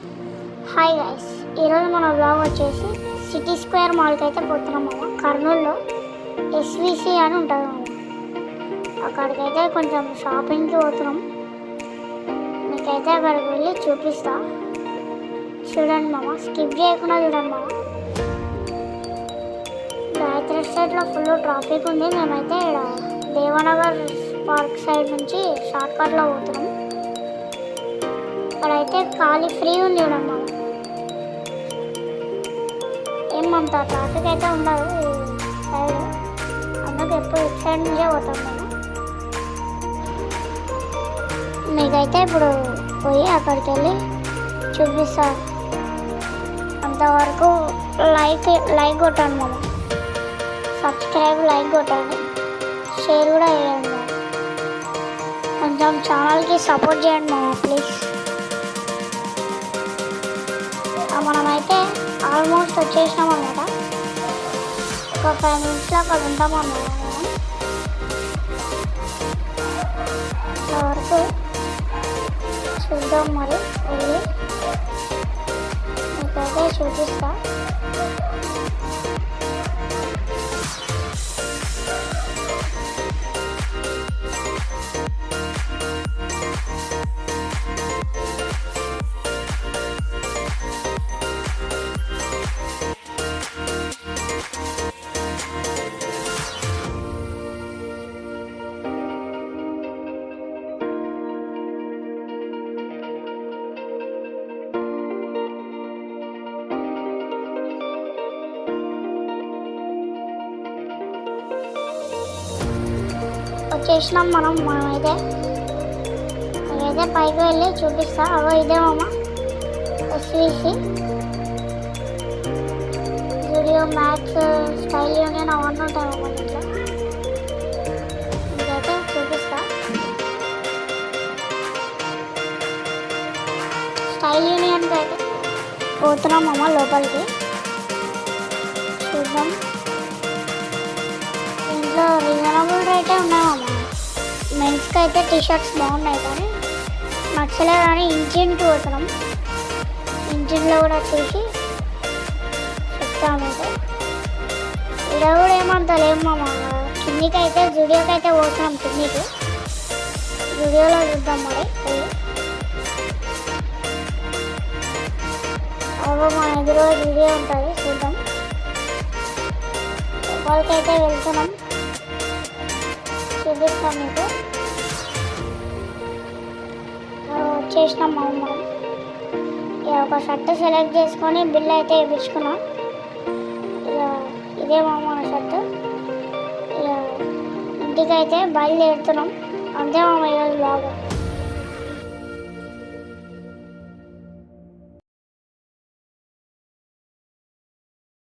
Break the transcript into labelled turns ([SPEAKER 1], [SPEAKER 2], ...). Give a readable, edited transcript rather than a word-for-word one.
[SPEAKER 1] Hi guys, ఈరోజు మన blog వచ్చేసి సిటీ స్క్వేర్ మాల్కి అయితే పోతున్నాం మామ. కర్నూలులో ఎస్విసి అని ఉంటుంది మామ. అక్కడికైతే కొంచెం షాపింగ్కి పోతున్నాం. మీకైతే అక్కడికి వెళ్ళి చూపిస్తా, చూడండి మామ. స్కిప్ చేయకుండా చూడండి మామ. గాయత్రి స్ట్రీట్లో ఫుల్ ట్రాఫిక్ ఉంది. మేమైతే ఇక్కడ దేవనగర్ పార్క్ సైడ్ నుంచి షార్ట్ కట్లో పోతున్నాం. ఇక్కడైతే ఖాళీ ఫ్రీ ఉంది చూడండి మామ. ఏమంత ట్రాఫిక్ అయితే ఉండదు ఈ సైడ్, అందుకే ఎప్పుడు ఇటు సైడ్ నుంచే పోతాం మేము. మీకైతే ఇప్పుడు పోయి అక్కడికి వెళ్ళి చూపిస్తాను. అంతవరకు లైక్ కొట్టండి మామ, సబ్స్క్రైబ్ లైక్ కొట్టండి, షేర్ కూడా చేయండి మామ. కొంచెం ఛానల్కి సపోర్ట్ చేయండి మామ ప్లీజ్. మనమైతే ఆల్మోస్ట్ వచ్చేసినాం అన్నమాట. ఒక 5 minutesలో అక్కడ ఉంటాం అన్నమాట. వరకు చూద్దాం మరి వెళ్ళి మీకైతే చూపిస్తా. వచ్చేసినాం మనమైతే పైకి వెళ్ళి చూపిస్తా. అవో ఇదే మామ SVC, Zudio, max, style union అవన్నీ ఉంటాయి మామ ఇంట్లో. ఇదైతే చూపిస్తా. స్టైల్ యూనియన్కి అయితే పోతున్నాం మామ లోపలికి. చూద్దాం. ఇంట్లో రీజనబుల్ రేటే ఉన్నాయి మామ. మెన్స్కి అయితే టీషర్ట్స్ బాగున్నాయి, కానీ నచ్చలే. కానీ ఇంజిన్కి పోతున్నాం. ఇంజిన్లో కూడా చూసి చెప్తాను. అయితే ఇక్కడ కూడా ఏమంత లేవు మామ. కిందికి అయితే జూడియోకి అయితే పోతున్నాం. కిందికి జూడియోలో చూద్దాం మరి. అవో మన ఎదురు జూడియో ఉంటుంది, చూద్దాం. లోపలికైతే వెళ్తున్నాం, చూపిస్తాం మీకు. వచ్చేసినాం మామ మనం. ఇక ఒక షర్ట్ సెలెక్ట్ చేసుకొని బిల్ అయితే వేయించుకున్నాం. ఇక ఇదే మామ మన షర్ట్. ఇక ఇంటికైతే బయలుదేరుతున్నాం. అంతే మామ ఈరోజు బ్లాగ్.